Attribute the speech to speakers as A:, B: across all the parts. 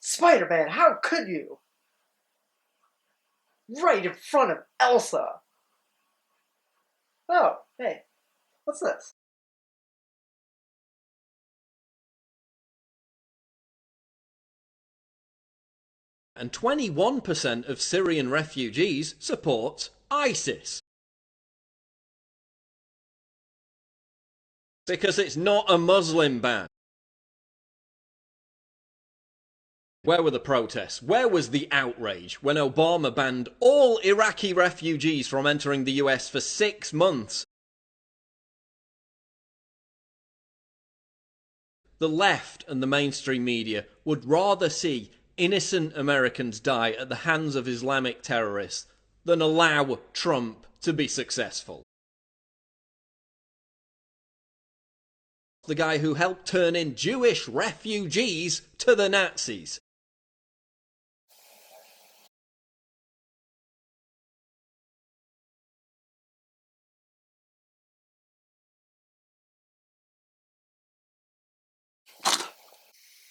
A: Spider-Man, how could you? Right in front of Elsa. Oh, hey, what's this?
B: And 21% of Syrian refugees support ISIS. Because it's not a Muslim ban. Where were the protests? Where was the outrage when Obama banned all Iraqi refugees from entering the US for 6 months? The left and the mainstream media would rather see innocent Americans die at the hands of Islamic terrorists than allow Trump to be successful. The guy who helped turn in Jewish refugees to the Nazis.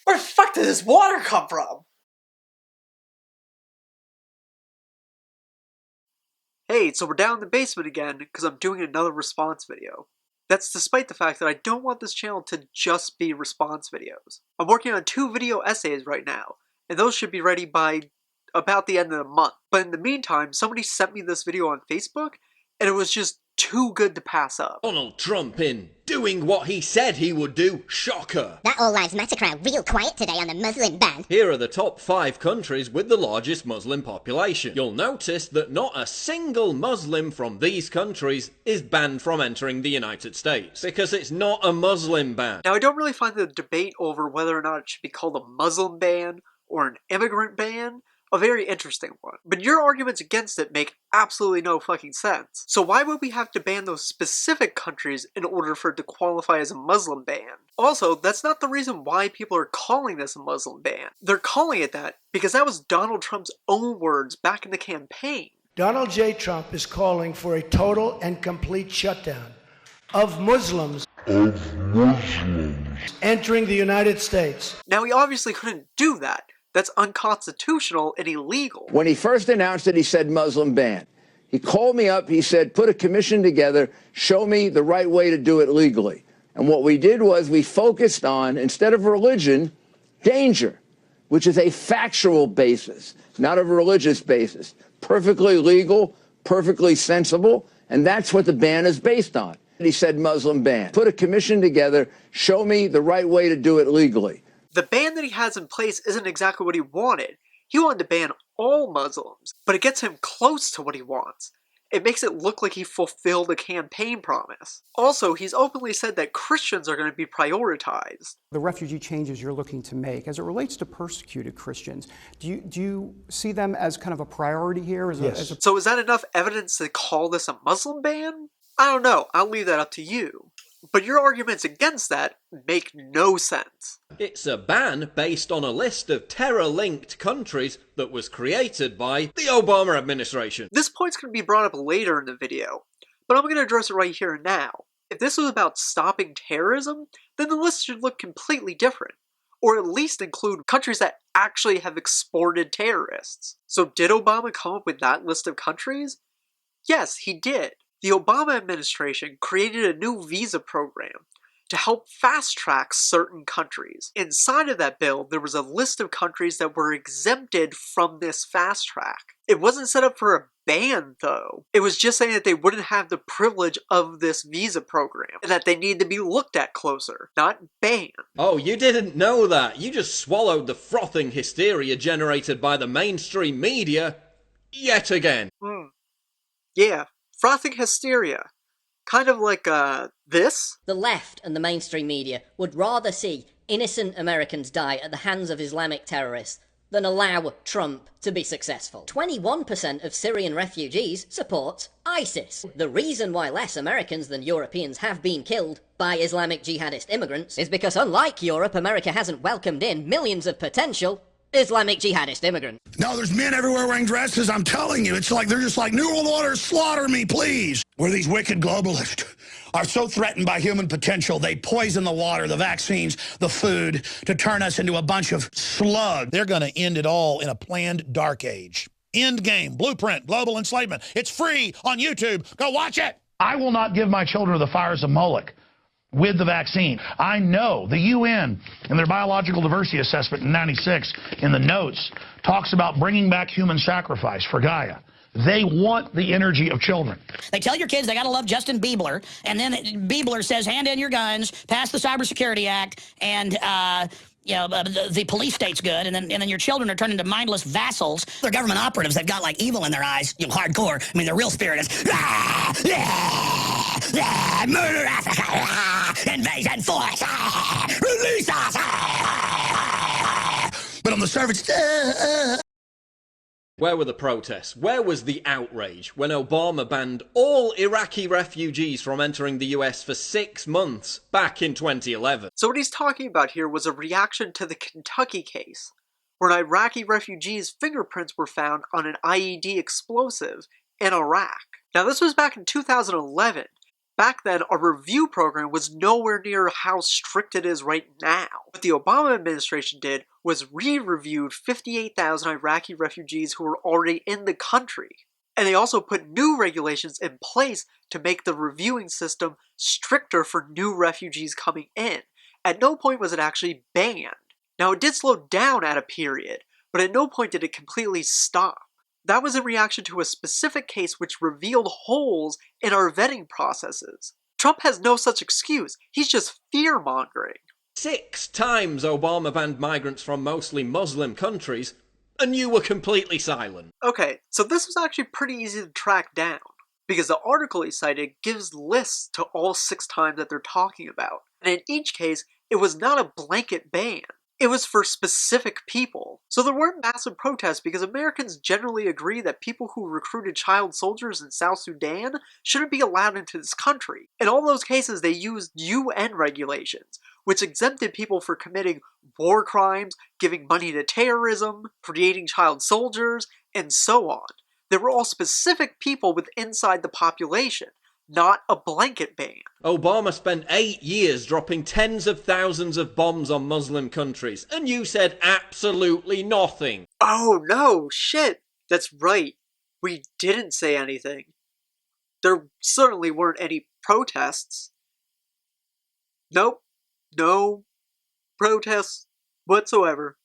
A: Where the fuck did this water come from? Hey, so we're down in the basement again because I'm doing another response video. That's despite the fact that I don't want this channel to just be response videos. I'm working on 2 video essays right now, and those should be ready by about the end of the month. But in the meantime, somebody sent me this video on Facebook, and it was just too good to pass up.
B: Donald Trump in doing what he said he would do, shocker.
C: That All Lives Matter crowd real quiet today on the Muslim ban.
B: Here are the top 5 countries with the largest Muslim population. You'll notice that not a single Muslim from these countries is banned from entering the United States, because it's not a Muslim ban.
A: Now, I don't really find the debate over whether or not it should be called a Muslim ban or an immigrant ban a very interesting one. But your arguments against it make absolutely no fucking sense. So why would we have to ban those specific countries in order for it to qualify as a Muslim ban? Also, that's not the reason why people are calling this a Muslim ban. They're calling it that because that was Donald Trump's own words back in the campaign.
D: Donald J. Trump is calling for a total and complete shutdown of Muslims entering the United States.
A: Now, he obviously couldn't do that. That's unconstitutional and illegal.
E: When he first announced it, he said Muslim ban. He called me up, he said, put a commission together, show me the right way to do it legally. And what we did was we focused on, instead of religion, danger, which is a factual basis, not a religious basis. Perfectly legal, perfectly sensible, and that's what the ban is based on. He said Muslim ban. Put a commission together, show me the right way to do it legally.
A: The ban that he has in place isn't exactly what he wanted. He wanted to ban all Muslims, but it gets him close to what he wants. It makes it look like he fulfilled a campaign promise. Also, he's openly said that Christians are going to be prioritized.
F: The refugee changes you're looking to make, as it relates to persecuted Christians, do you see them as kind of a priority here?
D: Yes.
A: So is that enough evidence to call this a Muslim ban? I don't know. I'll leave that up to you. But your arguments against that make no sense.
B: It's a ban based on a list of terror-linked countries that was created by the Obama administration.
A: This point's going to be brought up later in the video, but I'm going to address it right here and now. If this was about stopping terrorism, then the list should look completely different, or at least include countries that actually have exported terrorists. So did Obama come up with that list of countries? Yes, he did. The Obama administration created a new visa program to help fast-track certain countries. Inside of that bill, there was a list of countries that were exempted from this fast-track. It wasn't set up for a ban, though. It was just saying that they wouldn't have the privilege of this visa program, and that they need to be looked at closer, not banned.
B: Oh, you didn't know that. You just swallowed the frothing hysteria generated by the mainstream media yet again.
A: Yeah. Frothing hysteria. Kind of like, this?
C: The left and the mainstream media would rather see innocent Americans die at the hands of Islamic terrorists than allow Trump to be successful. 21% of Syrian refugees support ISIS. The reason why less Americans than Europeans have been killed by Islamic jihadist immigrants is because, unlike Europe, America hasn't welcomed in millions of potential Islamic jihadist immigrants.
G: No, there's men everywhere wearing dresses. I'm telling you, it's like they're just like, New World Order, slaughter me, please. Where these wicked globalists are so threatened by human potential, they poison the water, the vaccines, the food, to turn us into a bunch of slugs. They're going to end it all in a planned dark age. End game, blueprint, global enslavement. It's free on YouTube. Go watch it. I will not give my children to the fires of Moloch with the vaccine. I know the UN in their biological diversity assessment in '96 in the notes talks about bringing back human sacrifice for Gaia. They want the energy of children.
H: They tell your kids they got to love Justin Bieber, and then Bieber says, hand in your guns, pass the Cybersecurity Act, and the police state's good, and then your children are turned into mindless vassals. They're government operatives. They've got like evil in their eyes, hardcore. I mean, their real spirit is murder Africa, invasion force, release us. But on the surface,
B: Where were the protests? Where was the outrage when Obama banned all Iraqi refugees from entering the US for 6 months back in 2011?
A: So what he's talking about here was a reaction to the Kentucky case, where an Iraqi refugee's fingerprints were found on an IED explosive in Iraq. Now this was back in 2011. Back then, a review program was nowhere near how strict it is right now. What the Obama administration did was re-reviewed 58,000 Iraqi refugees who were already in the country. And they also put new regulations in place to make the reviewing system stricter for new refugees coming in. At no point was it actually banned. Now it did slow down at a period, but at no point did it completely stop. That was in reaction to a specific case which revealed holes in our vetting processes. Trump has no such excuse. He's just fear-mongering.
B: 6 times Obama banned migrants from mostly Muslim countries, and you were completely silent.
A: Okay, so this was actually pretty easy to track down, because the article he cited gives lists to all 6 times that they're talking about. And in each case, it was not a blanket ban. It was for specific people. So there weren't massive protests because Americans generally agree that people who recruited child soldiers in South Sudan shouldn't be allowed into this country. In all those cases, they used UN regulations, which exempted people for committing war crimes, giving money to terrorism, creating child soldiers, and so on. They were all specific people with inside the population, not a blanket ban.
B: Obama spent 8 years dropping tens of thousands of bombs on Muslim countries, and you said absolutely nothing.
A: Oh no, shit. That's right. We didn't say anything. There certainly weren't any protests. Nope. No protests whatsoever.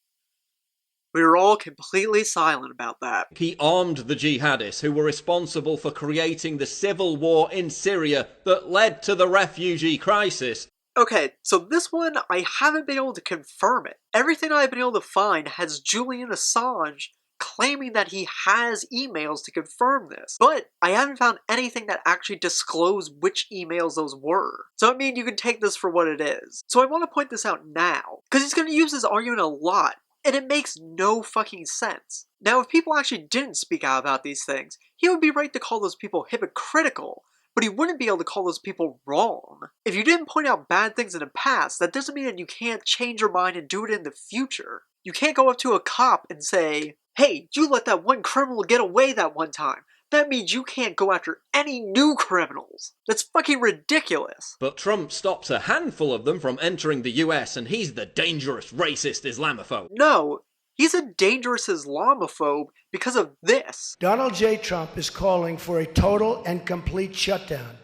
A: We were all completely silent about that.
B: He armed the jihadists who were responsible for creating the civil war in Syria that led to the refugee crisis.
A: Okay, so this one, I haven't been able to confirm it. Everything I've been able to find has Julian Assange claiming that he has emails to confirm this. But I haven't found anything that actually disclosed which emails those were. So I mean, you can take this for what it is. So I want to point this out now, because he's going to use this argument a lot. And it makes no fucking sense. Now, if people actually didn't speak out about these things, he would be right to call those people hypocritical, but he wouldn't be able to call those people wrong. If you didn't point out bad things in the past, that doesn't mean that you can't change your mind and do it in the future. You can't go up to a cop and say, hey, you let that one criminal get away that one time. That means you can't go after any new criminals. That's fucking ridiculous.
B: But Trump stops a handful of them from entering the US, and he's the dangerous racist Islamophobe.
A: No, he's a dangerous Islamophobe because of this.
D: Donald J. Trump is calling for a total and complete shutdown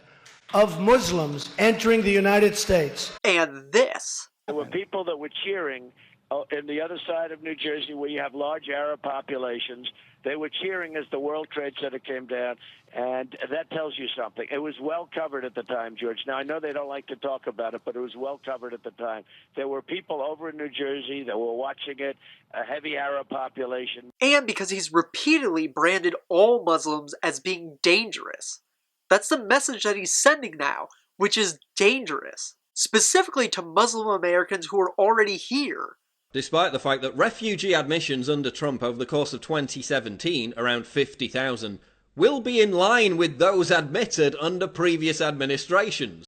D: of Muslims entering the United States.
A: And this.
I: There were people that were cheering in the other side of New Jersey where you have large Arab populations. They were cheering as the World Trade Center came down, and that tells you something. It was well covered at the time, George. Now, I know they don't like to talk about it, but it was well covered at the time. There were people over in New Jersey that were watching it, a heavy Arab population.
A: And because he's repeatedly branded all Muslims as being dangerous. That's the message that he's sending now, which is dangerous. Specifically to Muslim Americans who are already here.
B: Despite the fact that refugee admissions under Trump over the course of 2017, around 50,000, will be in line with those admitted under previous administrations.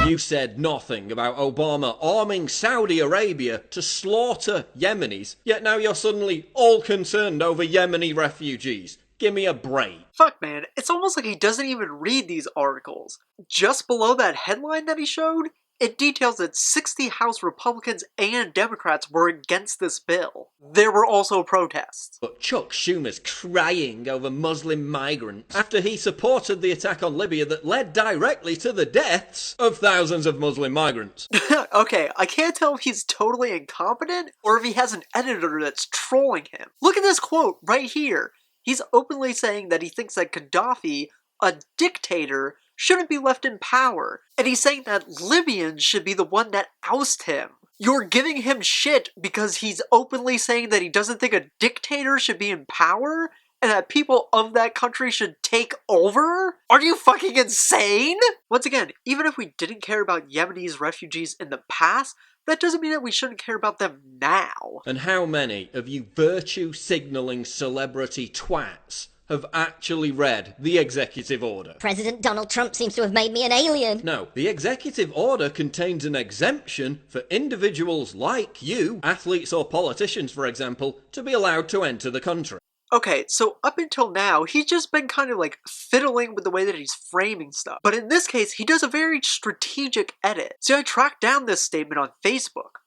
B: You said nothing about Obama arming Saudi Arabia to slaughter Yemenis, yet now you're suddenly all concerned over Yemeni refugees. Give me a break.
A: Fuck, man, it's almost like he doesn't even read these articles. Just below that headline that he showed, it details that 60 House Republicans and Democrats were against this bill. There were also protests.
B: But Chuck Schumer's crying over Muslim migrants after he supported the attack on Libya that led directly to the deaths of thousands of Muslim migrants.
A: Okay, I can't tell if he's totally incompetent or if he has an editor that's trolling him. Look at this quote right here. He's openly saying that he thinks that Gaddafi, a dictator, shouldn't be left in power, and he's saying that Libyans should be the one that oust him. You're giving him shit because he's openly saying that he doesn't think a dictator should be in power, and that people of that country should take over? Are you fucking insane? Once again, even if we didn't care about Yemenis refugees in the past, that doesn't mean that we shouldn't care about them now.
B: And how many of you virtue-signalling celebrity twats have actually read the executive order?
C: President Donald Trump seems to have made me an alien.
B: No, the executive order contains an exemption for individuals like you, athletes or politicians for example, to be allowed to enter the country.
A: Okay, so up until now, he's just been kind of like fiddling with the way that he's framing stuff. But in this case, he does a very strategic edit. See, I tracked down this statement on Facebook.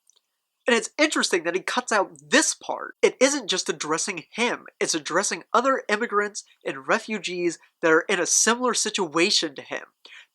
A: And it's interesting that he cuts out this part. It isn't just addressing him, it's addressing other immigrants and refugees that are in a similar situation to him.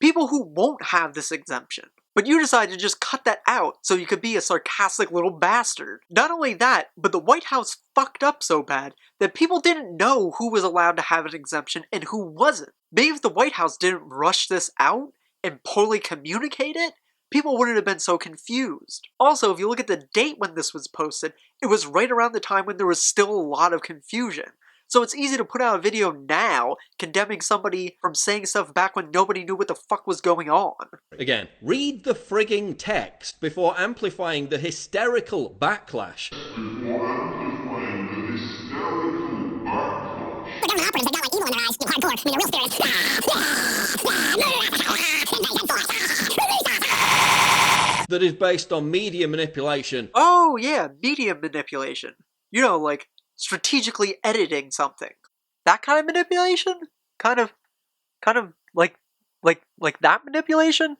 A: People who won't have this exemption. But you decided to just cut that out so you could be a sarcastic little bastard. Not only that, but the White House fucked up so bad that people didn't know who was allowed to have an exemption and who wasn't. Maybe if the White House didn't rush this out and poorly communicate it, people wouldn't have been so confused. Also, if you look at the date when this was posted, it was right around the time when there was still a lot of confusion. So it's easy to put out a video now condemning somebody from saying stuff back when nobody knew what the fuck was going on.
B: Again, read the frigging text before amplifying the hysterical backlash. That is based on media manipulation.
A: Oh yeah, media manipulation. You know, like strategically editing something. That kind of manipulation? Kind of like that manipulation?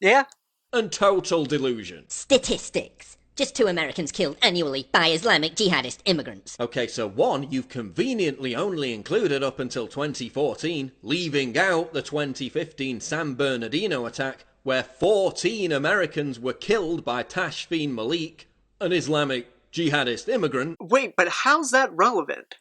A: Yeah.
B: And total delusion.
C: Statistics. Just 2 Americans killed annually by Islamic jihadist immigrants.
B: Okay, so 1 you've conveniently only included up until 2014, leaving out the 2015 San Bernardino attack, where 14 Americans were killed by Tashfeen Malik, an Islamic jihadist immigrant.
A: Wait, but how's that relevant?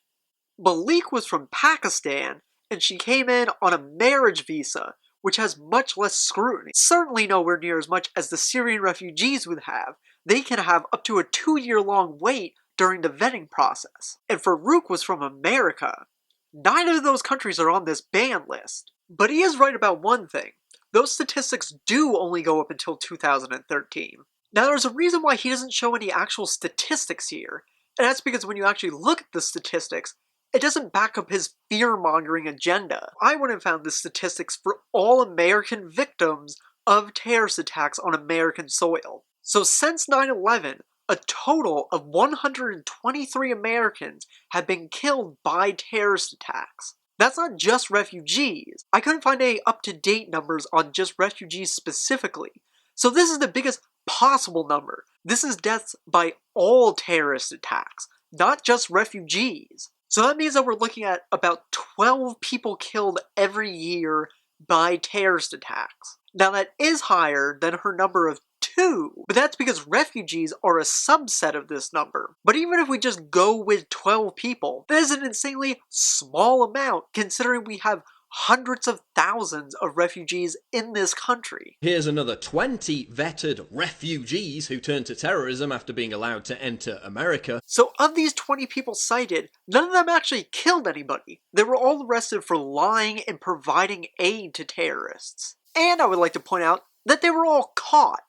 A: Malik was from Pakistan, and she came in on a marriage visa, which has much less scrutiny. Certainly nowhere near as much as the Syrian refugees would have. They can have up to a 2-year-long wait during the vetting process. And Farook was from America. Neither of those countries are on this ban list. But he is right about one thing. Those statistics do only go up until 2013. Now there's a reason why he doesn't show any actual statistics here, and that's because when you actually look at the statistics, it doesn't back up his fear-mongering agenda. I went and found the statistics for all American victims of terrorist attacks on American soil. So since 9/11, a total of 123 Americans have been killed by terrorist attacks. That's not just refugees. I couldn't find any up-to-date numbers on just refugees specifically. So this is the biggest possible number. This is deaths by all terrorist attacks, not just refugees. So that means that we're looking at about 12 people killed every year by terrorist attacks. Now that is higher than her number of 2, but that's because refugees are a subset of this number. But even if we just go with 12 people, that is an insanely small amount considering we have hundreds of thousands of refugees in this country.
B: Here's another 20 vetted refugees who turned to terrorism after being allowed to enter America.
A: So of these 20 people cited, none of them actually killed anybody. They were all arrested for lying and providing aid to terrorists. And I would like to point out that they were all caught.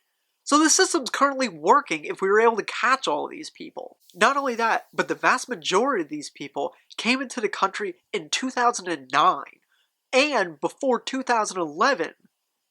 A: So the system's currently working if we were able to catch all of these people. Not only that, but the vast majority of these people came into the country in 2009 and before 2011,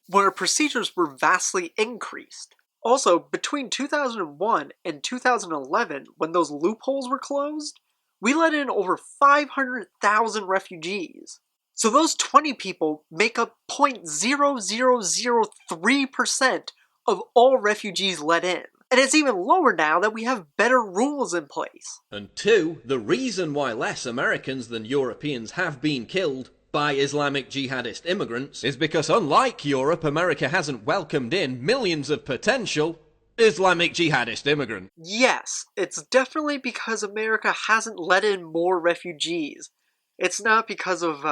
A: when our procedures were vastly increased. Also, between 2001 and 2011, when those loopholes were closed, we let in over 500,000 refugees. So those 20 people make up 0.0003% of all refugees let in. And it's even lower now that we have better rules in place.
B: And 2, the reason why less Americans than Europeans have been killed by Islamic jihadist immigrants is because, unlike Europe, America hasn't welcomed in millions of potential Islamic jihadist immigrants.
A: Yes, it's definitely because America hasn't let in more refugees. It's not because of,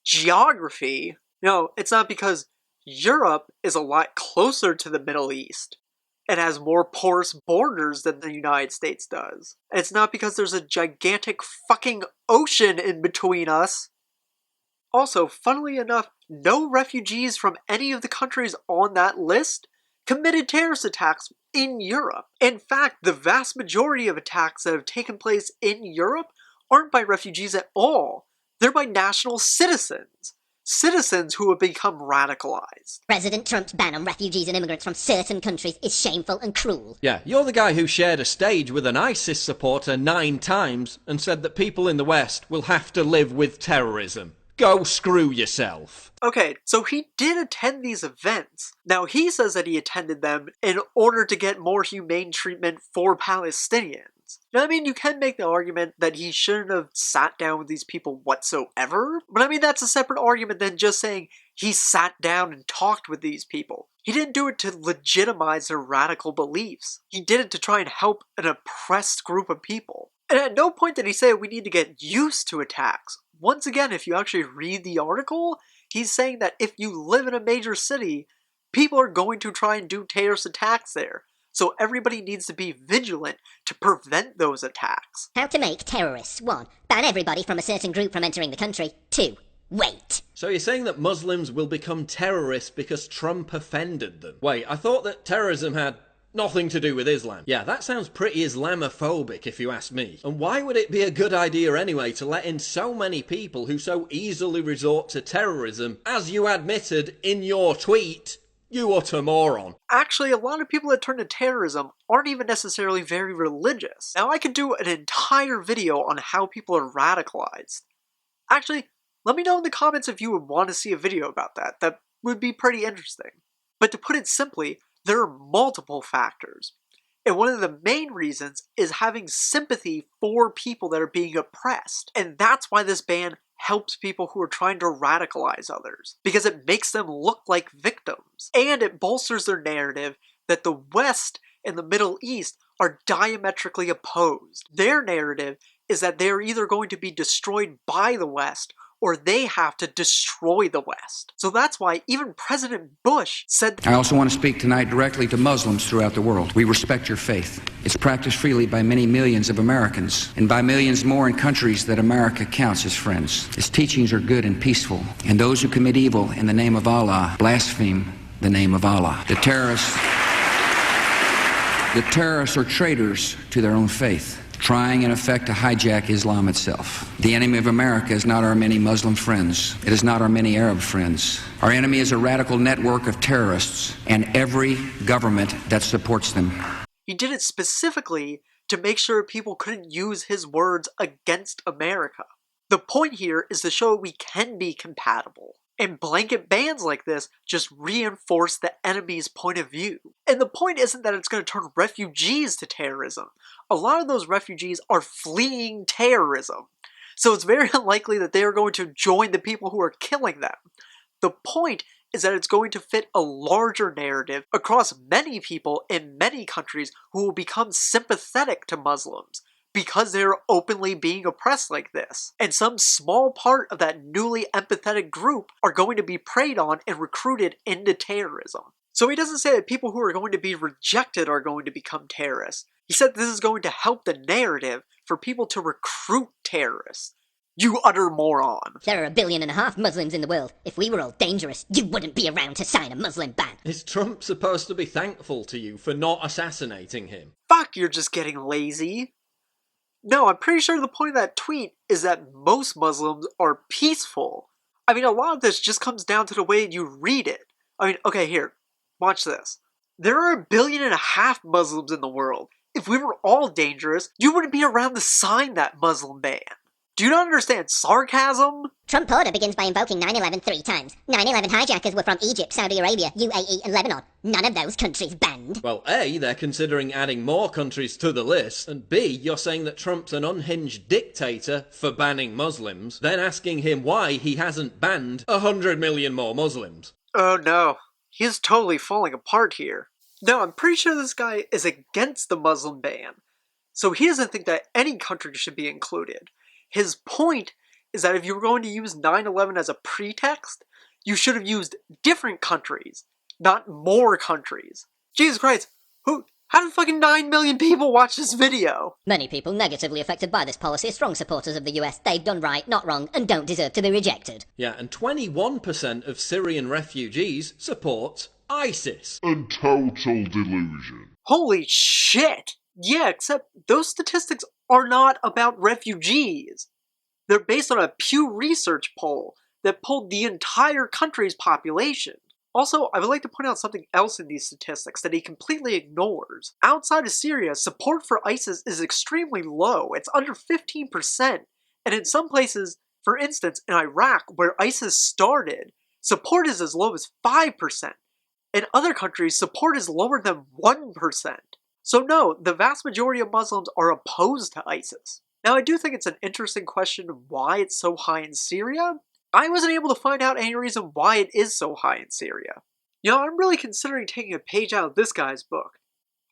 A: geography. No, it's not because Europe is a lot closer to the Middle East and has more porous borders than the United States does. And it's not because there's a gigantic fucking ocean in between us. Also, funnily enough, no refugees from any of the countries on that list committed terrorist attacks in Europe. In fact, the vast majority of attacks that have taken place in Europe aren't by refugees at all. They're by national citizens. Citizens who have become radicalized.
J: President Trump's ban on refugees and immigrants from certain countries is shameful and cruel.
B: Yeah, you're the guy who shared a stage with an ISIS supporter 9 times and said that people in the West will have to live with terrorism. Go screw yourself.
A: Okay, so he did attend these events. Now he says that he attended them in order to get more humane treatment for Palestinians. Now, I mean, you can make the argument that he shouldn't have sat down with these people whatsoever, but I mean, that's a separate argument than just saying he sat down and talked with these people. He didn't do it to legitimize their radical beliefs. He did it to try and help an oppressed group of people. And at no point did he say we need to get used to attacks. Once again, if you actually read the article, he's saying that if you live in a major city, people are going to try and do terrorist attacks there. So everybody needs to be vigilant to prevent those attacks.
J: How to make terrorists. 1. Ban everybody from a certain group from entering the country. 2. Wait.
B: So you're saying that Muslims will become terrorists because Trump offended them? Wait, I thought that terrorism had nothing to do with Islam. Yeah, that sounds pretty Islamophobic if you ask me. And why would it be a good idea anyway to let in so many people who so easily resort to terrorism, as you admitted in your tweet? You utter moron.
A: Actually, a lot of people that turn to terrorism aren't even necessarily very religious. Now, I could do an entire video on how people are radicalized. Actually, let me know in the comments if you would want to see a video about that. That would be pretty interesting. But to put it simply, there are multiple factors. And one of the main reasons is having sympathy for people that are being oppressed. And that's why this ban helps people who are trying to radicalize others, because it makes them look like victims. And it bolsters their narrative that the West and the Middle East are diametrically opposed. Their narrative is that they are either going to be destroyed by the West or they have to destroy the West. So that's why even President Bush said...
K: I also want to speak tonight directly to Muslims throughout the world. We respect your faith. It's practiced freely by many millions of Americans, and by millions more in countries that America counts as friends. Its teachings are good and peaceful, and those who commit evil in the name of Allah blaspheme the name of Allah. The terrorists are traitors to their own faith, trying in effect to hijack Islam itself. The enemy of America is not our many Muslim friends. It is not our many Arab friends. Our enemy is a radical network of terrorists and every government that supports them.
A: He did it specifically to make sure people couldn't use his words against America. The point here is to show we can be compatible. And blanket bans like this just reinforce the enemy's point of view. And the point isn't that it's going to turn refugees to terrorism. A lot of those refugees are fleeing terrorism. So it's very unlikely that they are going to join the people who are killing them. The point is that it's going to fit a larger narrative across many people in many countries who will become sympathetic to Muslims because they're openly being oppressed like this. And some small part of that newly empathetic group are going to be preyed on and recruited into terrorism. So he doesn't say that people who are going to be rejected are going to become terrorists. He said this is going to help the narrative for people to recruit terrorists. You utter moron.
J: There are 1.5 billion Muslims in the world. If we were all dangerous, you wouldn't be around to sign a Muslim ban.
B: Is Trump supposed to be thankful to you for not assassinating him?
A: Fuck, you're just getting lazy. No, I'm pretty sure the point of that tweet is that most Muslims are peaceful. I mean, a lot of this just comes down to the way you read it. I mean, okay, here, watch this. There are 1.5 billion Muslims in the world. If we were all dangerous, you wouldn't be around to sign that Muslim ban. Do you not understand sarcasm?
J: Trump order begins by invoking 9/11 3 times. 9/11 hijackers were from Egypt, Saudi Arabia, UAE and Lebanon. None of those countries banned.
B: Well, A, they're considering adding more countries to the list, and B, you're saying that Trump's an unhinged dictator for banning Muslims, then asking him why he hasn't banned 100 million more Muslims.
A: Oh no, he's totally falling apart here. No, I'm pretty sure this guy is against the Muslim ban, so he doesn't think that any country should be included. His point is that if you were going to use 9/11 as a pretext, you should have used different countries, not more countries. Jesus Christ, how did fucking 9 million people watch this video?
C: Many people negatively affected by this policy are strong supporters of the US. They've done right, not wrong, and don't deserve to be rejected.
B: Yeah, and 21% of Syrian refugees support ISIS.
L: A total delusion.
A: Holy shit! Yeah, except those statistics are not about refugees. They're based on a Pew Research poll that polled the entire country's population. Also, I would like to point out something else in these statistics that he completely ignores. Outside of Syria, support for ISIS is extremely low. It's under 15%. And in some places, for instance, in Iraq, where ISIS started, support is as low as 5%. In other countries, support is lower than 1%. So no, the vast majority of Muslims are opposed to ISIS. Now, I do think it's an interesting question why it's so high in Syria. I wasn't able to find out any reason why it is so high in Syria. You know, I'm really considering taking a page out of this guy's book.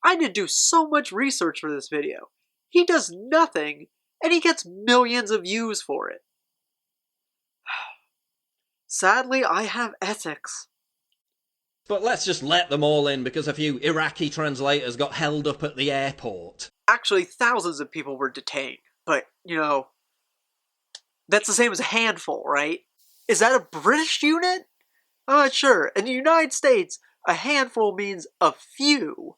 A: I had to do so much research for this video. He does nothing, and he gets millions of views for it. Sadly, I have ethics.
B: But let's just let them all in because a few Iraqi translators got held up at the airport.
A: Actually, thousands of people were detained. But, you know, that's the same as a handful, right? Is that a British unit? I'm not sure. In the United States, a handful means a few,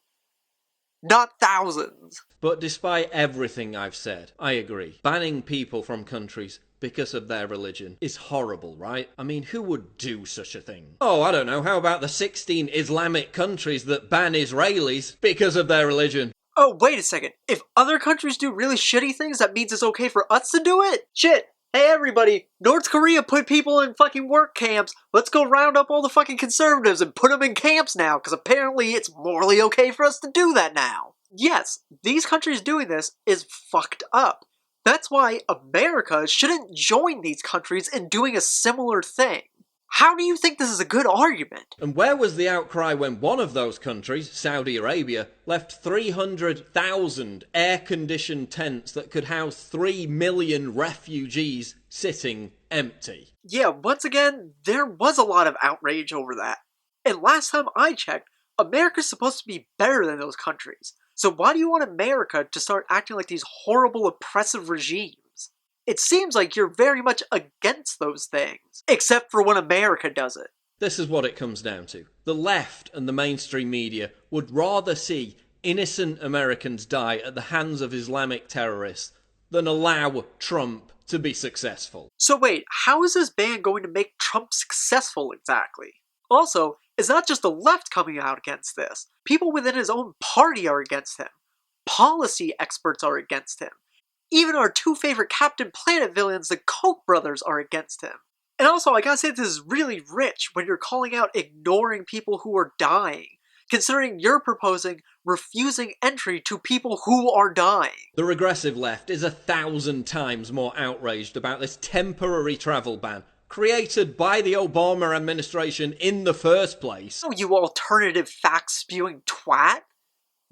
A: not thousands.
B: But despite everything I've said, I agree. Banning people from countries because of their religion is horrible, right? I mean, who would do such a thing? Oh, I don't know, how about the 16 Islamic countries that ban Israelis because of their religion?
A: Oh, wait a second. If other countries do really shitty things, that means it's okay for us to do it? Shit. Hey everybody, North Korea put people in fucking work camps. Let's go round up all the fucking conservatives and put them in camps now, because apparently it's morally okay for us to do that now. Yes, these countries doing this is fucked up. That's why America shouldn't join these countries in doing a similar thing. How do you think this is a good argument?
B: And where was the outcry when one of those countries, Saudi Arabia, left 300,000 air-conditioned tents that could house 3 million refugees sitting empty?
A: Yeah, once again, there was a lot of outrage over that. And last time I checked, America's supposed to be better than those countries. So why do you want America to start acting like these horrible, oppressive regimes? It seems like you're very much against those things, except for when America does it.
B: This is what it comes down to. The left and the mainstream media would rather see innocent Americans die at the hands of Islamic terrorists than allow Trump to be successful.
A: So wait, how is this ban going to make Trump successful exactly? Also, it's not just the left coming out against this. People within his own party are against him. Policy experts are against him. Even our two favorite Captain Planet villains, the Koch brothers, are against him. And also, I gotta say, this is really rich when you're calling out ignoring people who are dying, considering you're proposing refusing entry to people who are dying.
B: The regressive left is 1,000 times more outraged about this temporary travel ban created by the Obama administration in the first place.
A: Oh, you alternative fact-spewing twat!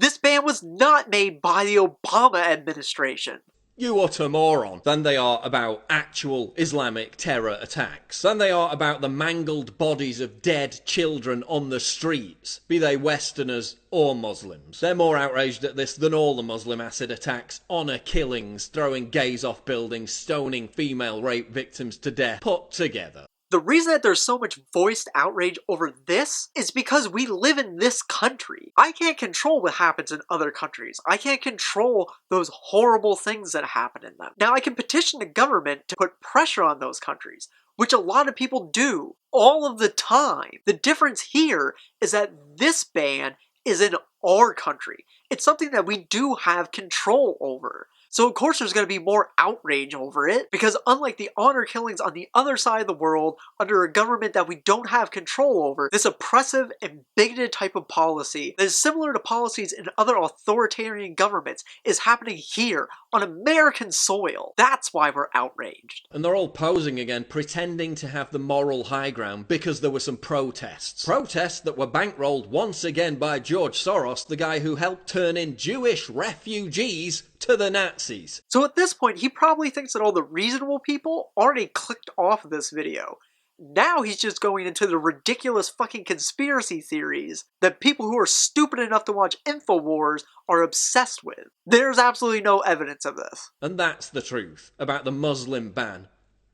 A: This ban was not made by the Obama administration.
B: You utter moron, than they are about actual Islamic terror attacks, than they are about the mangled bodies of dead children on the streets, be they Westerners or Muslims. They're more outraged at this than all the Muslim acid attacks, honour killings, throwing gays off buildings, stoning female rape victims to death, put together.
A: The reason that there's so much voiced outrage over this is because we live in this country. I can't control what happens in other countries. I can't control those horrible things that happen in them. Now, I can petition the government to put pressure on those countries, which a lot of people do all of the time. The difference here is that this ban is in our country. It's something that we do have control over. So of course there's going to be more outrage over it, because unlike the honor killings on the other side of the world, under a government that we don't have control over, this oppressive and bigoted type of policy that is similar to policies in other authoritarian governments is happening here on American soil. That's why we're outraged.
B: And they're all posing again, pretending to have the moral high ground because there were some protests. Protests that were bankrolled once again by George Soros, the guy who helped turn in Jewish refugees to the Nazis.
A: So at this point, he probably thinks that all the reasonable people already clicked off of this video. Now he's just going into the ridiculous fucking conspiracy theories that people who are stupid enough to watch Infowars are obsessed with. There's absolutely no evidence of this.
B: And that's the truth about the Muslim ban.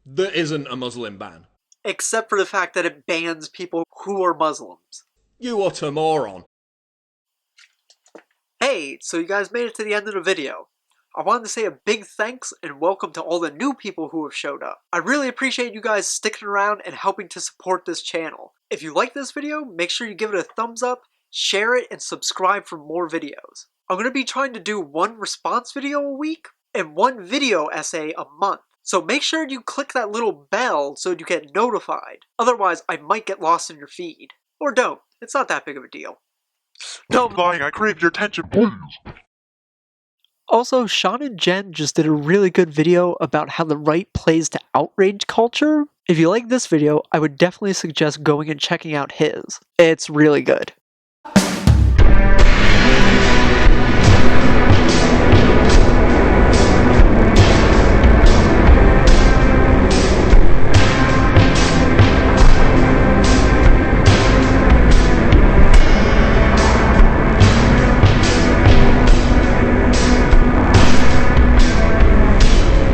B: There isn't a Muslim ban.
A: Except for the fact that it bans people who are Muslims.
B: You utter moron.
A: Hey, so you guys made it to the end of the video. I wanted to say a big thanks and welcome to all the new people who have showed up. I really appreciate you guys sticking around and helping to support this channel. If you like this video, make sure you give it a thumbs up, share it, and subscribe for more videos. I'm going to be trying to do one response video a week and one video essay a month. So make sure you click that little bell so you get notified. Otherwise, I might get lost in your feed. Or don't. It's not that big of a deal.
L: No, lying, I crave your attention, please.
A: Also, Shaun and Jen just did a really good video about how the right plays to outrage culture. If you like this video, I would definitely suggest going and checking out his. It's really good.